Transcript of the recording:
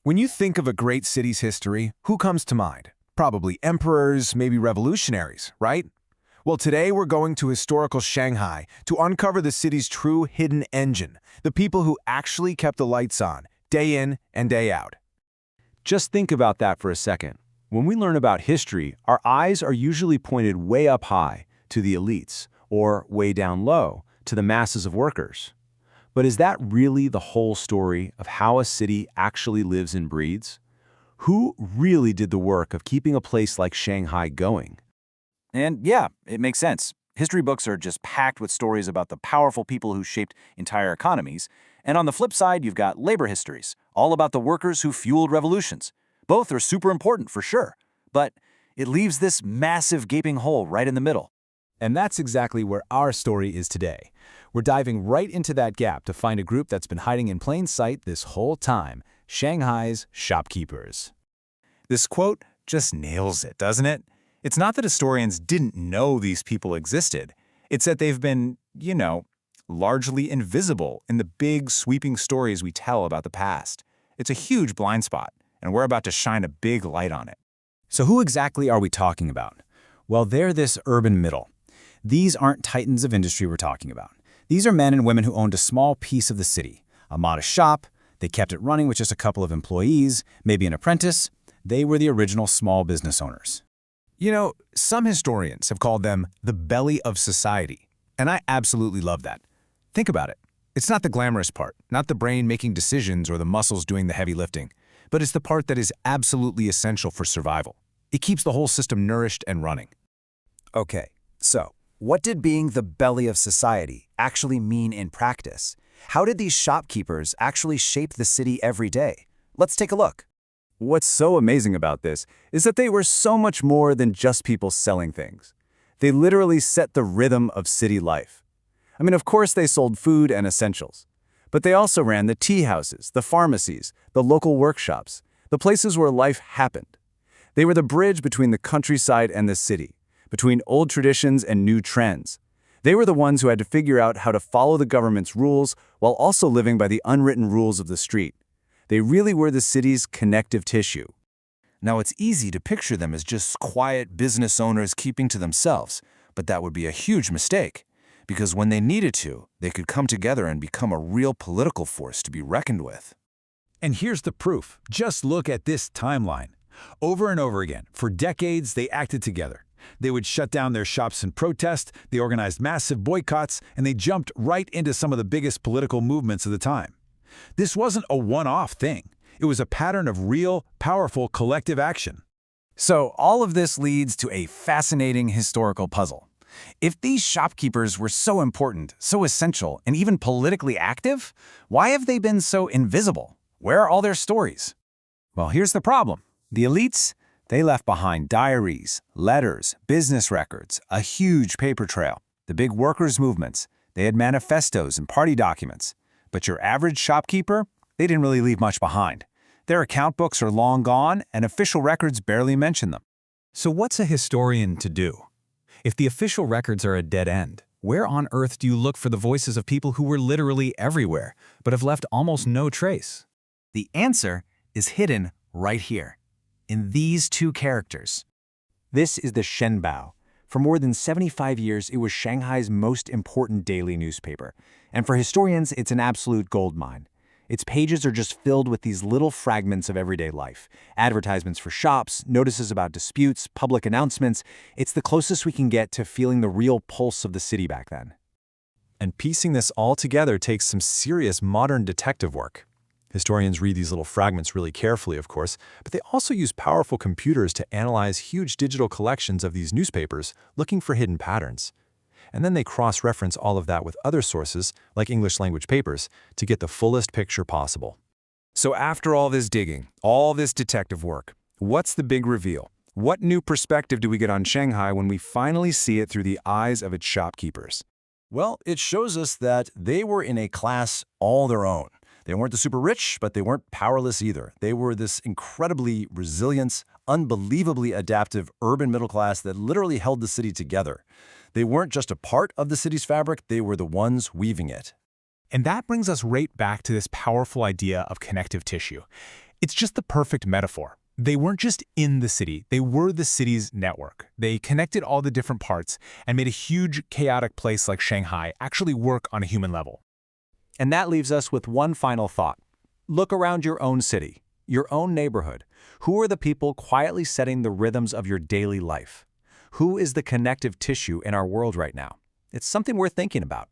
When you think of a great city's history, who comes to mind? Probably emperors, maybe revolutionaries, right? Well, today we're going to historical Shanghai to uncover the city's true hidden engine, the people who actually kept the lights on, day in and day out. Just think about that for a second. When we learn about history, our eyes are usually pointed way up high, to the elites, or way down low, to the masses of workers. But is that really the whole story of how a city actually lives and breathes? Who really did the work of keeping a place like Shanghai going? And yeah, it makes sense. History books are just packed with stories about the powerful people who shaped entire economies. And on the flip side, you've got labor histories, all about the workers who fueled revolutions. Both are super important for sure, but it leaves this massive gaping hole right in the middle. And that's exactly where our story is today. We're diving right into that gap to find a group that's been hiding in plain sight this whole time, Shanghai's shopkeepers. This quote just nails it, doesn't it? It's not that historians didn't know these people existed. It's that they've been, largely invisible in the big, sweeping stories we tell about the past. It's a huge blind spot, and we're about to shine a big light on it. So who exactly are we talking about? Well, they're this urban middle. These aren't titans of industry we're talking about. These are men and women who owned a small piece of the city, a modest shop. They kept it running with just a couple of employees, maybe an apprentice. They were the original small business owners. Some historians have called them the belly of society, and I absolutely love that. Think about it. It's not the glamorous part, not the brain making decisions or the muscles doing the heavy lifting, but it's the part that is absolutely essential for survival. It keeps the whole system nourished and running. Okay, so what did being the belly of society actually mean in practice? How did these shopkeepers actually shape the city every day? Let's take a look. What's so amazing about this is that they were so much more than just people selling things. They literally set the rhythm of city life. Of course they sold food and essentials, but they also ran the tea houses, the pharmacies, the local workshops, the places where life happened. They were the bridge between the countryside and the city, between old traditions and new trends. They were the ones who had to figure out how to follow the government's rules while also living by the unwritten rules of the street. They really were the city's connective tissue. Now, it's easy to picture them as just quiet business owners keeping to themselves, but that would be a huge mistake. Because when they needed to, they could come together and become a real political force to be reckoned with. And here's the proof. Just look at this timeline. Over and over again, for decades, they acted together. They would shut down their shops in protest, they organized massive boycotts, and they jumped right into some of the biggest political movements of the time. This wasn't a one-off thing. It was a pattern of real, powerful collective action. So all of this leads to a fascinating historical puzzle. If these shopkeepers were so important, so essential, and even politically active, why have they been so invisible? Where are all their stories? Well, here's the problem. The elites, they left behind diaries, letters, business records, a huge paper trail. The big workers' movements, they had manifestos and party documents. But your average shopkeeper, they didn't really leave much behind. Their account books are long gone, and official records barely mention them. So what's a historian to do? If the official records are a dead end, where on earth do you look for the voices of people who were literally everywhere, but have left almost no trace? The answer is hidden right here, in these two characters. This is the Shenbao. For more than 75 years, it was Shanghai's most important daily newspaper. And for historians, it's an absolute goldmine. Its pages are just filled with these little fragments of everyday life. Advertisements for shops, notices about disputes, public announcements. It's the closest we can get to feeling the real pulse of the city back then. And piecing this all together takes some serious modern detective work. Historians read these little fragments really carefully, of course, but they also use powerful computers to analyze huge digital collections of these newspapers, looking for hidden patterns. And then they cross-reference all of that with other sources, like English-language papers, to get the fullest picture possible. So after all this digging, all this detective work, what's the big reveal? What new perspective do we get on Shanghai when we finally see it through the eyes of its shopkeepers? Well, it shows us that they were in a class all their own. They weren't the super rich, but they weren't powerless either. They were this incredibly resilient, unbelievably adaptive urban middle class that literally held the city together. They weren't just a part of the city's fabric, they were the ones weaving it. And that brings us right back to this powerful idea of connective tissue. It's just the perfect metaphor. They weren't just in the city, they were the city's network. They connected all the different parts and made a huge, chaotic place like Shanghai actually work on a human level. And that leaves us with one final thought. Look around your own city, your own neighborhood. Who are the people quietly setting the rhythms of your daily life? Who is the connective tissue in our world right now? It's something worth thinking about.